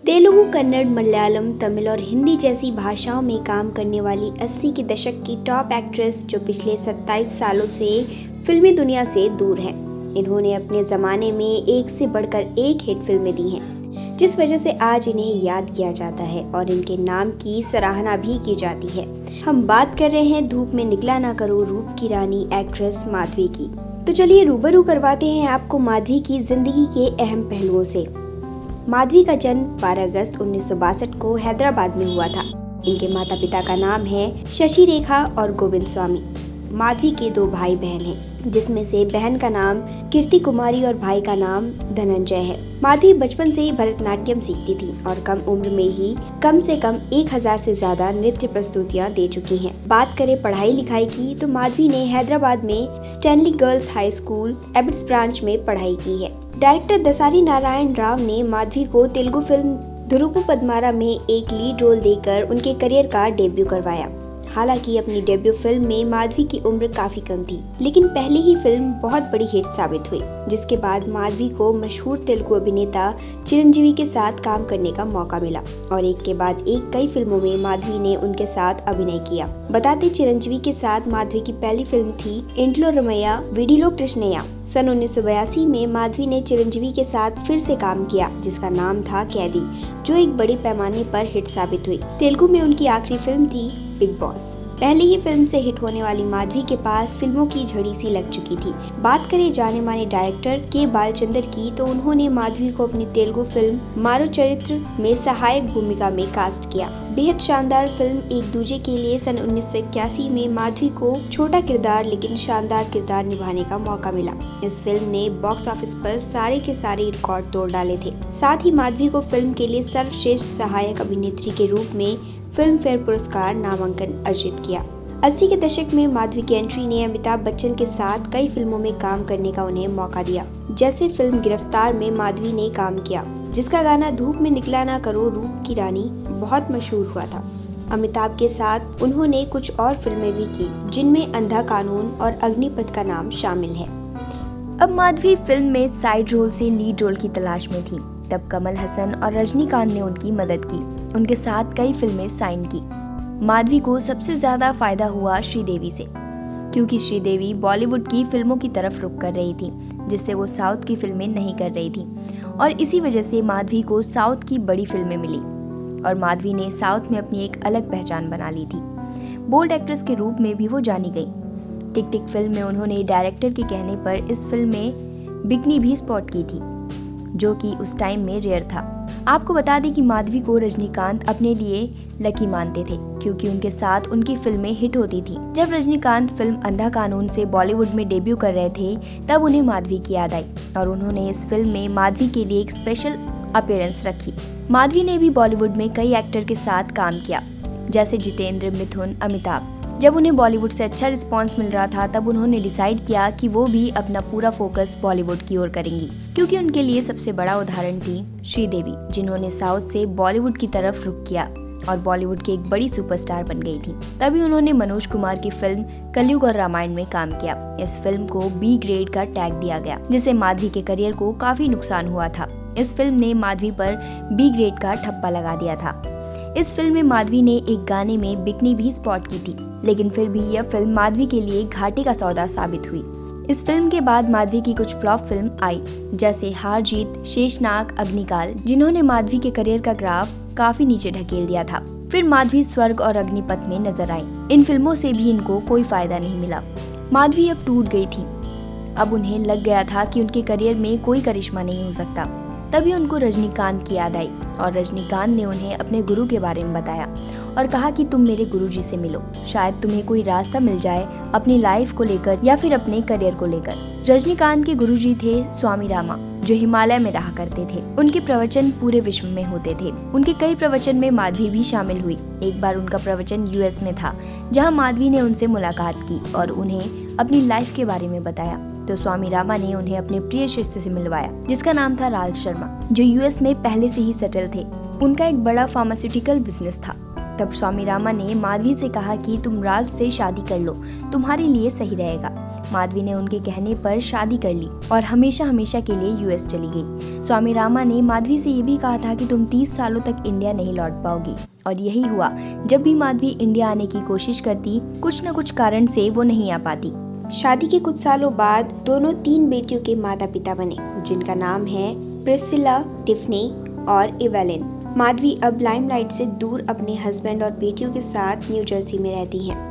तेलुगु, कन्नड़, मलयालम, तमिल और हिंदी जैसी भाषाओं में काम करने वाली 80 के दशक की टॉप एक्ट्रेस जो पिछले 27 सालों से फिल्मी दुनिया से दूर हैं। इन्होंने अपने ज़माने में एक से बढ़कर एक हिट फिल्में दी हैं, जिस वजह से आज इन्हें याद किया जाता है और इनके नाम की सराहना भी की जाती है। हम बात कर रहे हैं धूप में निकला ना करो रूप की रानी एक्ट्रेस माधवी की। तो चलिए रूबरू करवाते हैं आपको माधवी की जिंदगी के अहम पहलुओं से। माधवी का जन्म 12 अगस्त 1962 को हैदराबाद में हुआ था। इनके माता पिता का नाम है शशि रेखा और गोविंद स्वामी। माधवी के 2 भाई बहन हैं, जिसमें से बहन का नाम कीर्ति कुमारी और भाई का नाम धनंजय है। माधवी बचपन से ही भरतनाट्यम सीखती थी और कम उम्र में ही कम से कम 1000 से ज्यादा नृत्य प्रस्तुतियां दे चुकी हैं। बात करें पढ़ाई लिखाई की तो माधवी ने हैदराबाद में Stanley girls high school Abids branch में पढ़ाई की है। डायरेक्टर दसारी नारायण राव ने माधवी को तेलुगु फिल्म धुरुपु पद्मारा में एक लीड रोल देकर उनके करियर का डेब्यू करवाया। हालांकि अपनी डेब्यू फिल्म में माधवी की उम्र काफी कम थी, लेकिन पहली ही फिल्म बहुत बड़ी हिट साबित हुई, जिसके बाद माधवी को मशहूर तेलुगु अभिनेता चिरंजीवी के साथ काम करने का मौका मिला और एक के बाद एक कई फिल्मों में माधवी ने उनके साथ अभिनय किया। बताते चिरंजीवी के साथ माधवी की पहली फिल्म थी इंट्लो रमैया वीडिलो कृष्णैया। सन 1982 में माधवी ने चिरंजीवी के साथ फिर से काम किया, जिसका नाम था कैदी, जो एक बड़े पैमाने पर हिट साबित हुई। तेलुगु में उनकी आखिरी फिल्म थी बिग बॉस। पहली ही फिल्म से हिट होने वाली माधवी के पास फिल्मों की झड़ी सी लग चुकी थी। बात करें जाने माने डायरेक्टर के बालचंदर की तो उन्होंने माधवी को अपनी तेलुगु फिल्म मारो चरित्र में सहायक भूमिका में कास्ट किया। बेहद शानदार फिल्म एक दूजे के लिए सन 1981 में माधवी को छोटा किरदार लेकिन शानदार किरदार निभाने का मौका मिला। इस फिल्म ने बॉक्स ऑफिस पर सारे के सारे रिकॉर्ड तोड़ डाले थे। साथ ही माधवी को फिल्म के लिए सर्वश्रेष्ठ सहायक अभिनेत्री के रूप में फिल्म फेयर पुरस्कार नामांकन अर्जित किया। 80 के दशक में माधवी की एंट्री ने अमिताभ बच्चन के साथ कई फिल्मों में काम करने का उन्हें मौका दिया। जैसे फिल्म गिरफ्तार में माधवी ने काम किया, जिसका गाना धूप में निकला ना करो रूप की रानी बहुत मशहूर हुआ था। अमिताभ के साथ उन्होंने कुछ और फिल्में भी की, जिनमें अंधा कानून और अग्निपथ का नाम शामिल है। अब माधवी फिल्म में साइड रोल से लीड रोल की तलाश में थी। तब कमल हसन और रजनीकांत ने उनकी मदद की, उनके साथ कई फिल्में साइन की। माधवी को सबसे ज्यादा फायदा हुआ श्रीदेवी से, क्योंकि श्रीदेवी बॉलीवुड की फिल्मों की तरफ रुख कर रही थी, जिससे वो साउथ की फिल्में नहीं कर रही थी, और इसी वजह से माधवी को साउथ की बड़ी फिल्में मिली और माधवी ने साउथ में अपनी एक अलग पहचान बना ली थी। बोल्ड एक्ट्रेस के रूप में भी वो जानी गई। टिक टिक फिल्म में उन्होंने डायरेक्टर के कहने पर इस फिल्म में बिकनी भी स्पॉट की थी, जो कि उस टाइम में रेयर था। आपको बता दें कि माधवी को रजनीकांत अपने लिए लकी मानते थे, क्योंकि उनके साथ उनकी फिल्में हिट होती थी। जब रजनीकांत फिल्म अंधा कानून से बॉलीवुड में डेब्यू कर रहे थे, तब उन्हें माधवी की याद आई और उन्होंने इस फिल्म में माधवी के लिए एक स्पेशल अपीयरेंस रखी। माधवी ने भी बॉलीवुड में कई एक्टर के साथ काम किया, जैसे जितेंद्र, मिथुन, अमिताभ। जब उन्हें बॉलीवुड से अच्छा रिस्पांस मिल रहा था, तब उन्होंने डिसाइड किया कि वो भी अपना पूरा फोकस बॉलीवुड की ओर करेंगी, क्योंकि उनके लिए सबसे बड़ा उदाहरण थी श्रीदेवी, जिन्होंने साउथ से बॉलीवुड की तरफ रुख किया और बॉलीवुड की एक बड़ी सुपरस्टार बन गई थी। तभी उन्होंने मनोज कुमार की फिल्म कलयुग और रामायण में काम किया। इस फिल्म को बी ग्रेड का टैग दिया गया, जिससे माधवी के करियर को काफी नुकसान हुआ था। इस फिल्म ने माधवी पर बी ग्रेड का ठप्पा लगा दिया था। इस फिल्म में माधवी ने एक गाने में बिकनी भी स्पॉट की थी, लेकिन फिर भी यह फिल्म माधवी के लिए घाटे का सौदा साबित हुई। इस फिल्म के बाद माधवी की कुछ फ्लॉप फिल्म आई, जैसे हार जीत, शेषनाग, अग्निकाल, जिन्होंने माधवी के करियर का ग्राफ काफी नीचे ढकेल दिया था। फिर माधवी स्वर्ग और अग्निपथ में नजर आई। इन फिल्मों से भी इनको कोई फायदा नहीं मिला। माधवी अब टूट गई थी। अब उन्हें लग गया था कि उनके करियर में कोई करिश्मा नहीं हो सकता। तभी उनको रजनीकांत की याद आई और रजनीकांत ने उन्हें अपने गुरु के बारे में बताया और कहा कि तुम मेरे गुरुजी से मिलो, शायद तुम्हें कोई रास्ता मिल जाए अपनी लाइफ को लेकर या फिर अपने करियर को लेकर। रजनीकांत के गुरुजी थे स्वामी रामा, जो हिमालय में रहा करते थे। उनके प्रवचन पूरे विश्व में होते थे। उनके कई प्रवचन में माधवी भी शामिल हुई। एक बार उनका प्रवचन यूएस में था, जहां माधवी ने उनसे मुलाकात की और उन्हें अपनी लाइफ के बारे में बताया। तो स्वामी रामा ने उन्हें अपने प्रिय शिष्य से मिलवाया, जिसका नाम था राज शर्मा, जो यूएस में पहले से ही सेटल थे। उनका एक बड़ा फार्मास्यूटिकल बिजनेस था। तब स्वामी रामा ने माधवी से कहा कि तुम राज से शादी कर लो, तुम्हारे लिए सही रहेगा। माधवी ने उनके कहने पर शादी कर ली और हमेशा हमेशा के लिए यूएस चली गई। स्वामी रामा ने माधवी से ये भी कहा था कि तुम 30 सालों तक इंडिया नहीं लौट पाओगी, और यही हुआ। जब भी माधवी इंडिया आने की कोशिश करती, कुछ न कुछ कारण से वो नहीं आ पाती। शादी के कुछ सालों बाद दोनों 3 बेटियों के माता पिता बने, जिनका नाम है प्रिसिला, टिफनी और इवेलिन। माधवी अब लाइमलाइट से दूर अपने हस्बैंड और बेटियों के साथ न्यू जर्सी में रहती हैं।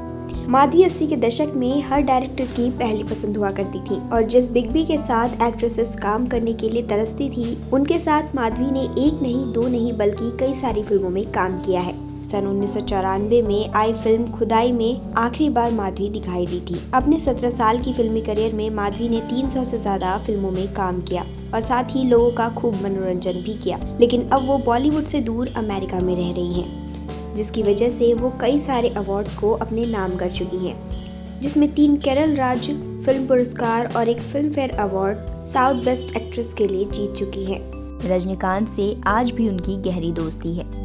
माधवी 80 के दशक में हर डायरेक्टर की पहली पसंद हुआ करती थी, और जिस बिग बी के साथ एक्ट्रेसेस काम करने के लिए तरसती थी, उनके साथ माधवी ने 1 नहीं 2 नहीं बल्कि कई सारी फिल्मों में काम किया है। सन 1994 में आई फिल्म खुदाई में आखिरी बार माधवी दिखाई दी थी। अपने 17 साल की फिल्मी करियर में माधवी ने 300 से ज्यादा फिल्मों में काम किया और साथ ही लोगों का खूब मनोरंजन भी किया। लेकिन अब वो बॉलीवुड से दूर अमेरिका में रह रही हैं, जिसकी वजह से वो कई सारे अवार्ड्स को अपने नाम कर चुकी हैं, जिसमें 3 केरल राज्य फिल्म पुरस्कार और एक film fair award south best actress के लिए जीत चुकी हैं। रजनीकांत से आज भी उनकी गहरी दोस्ती है।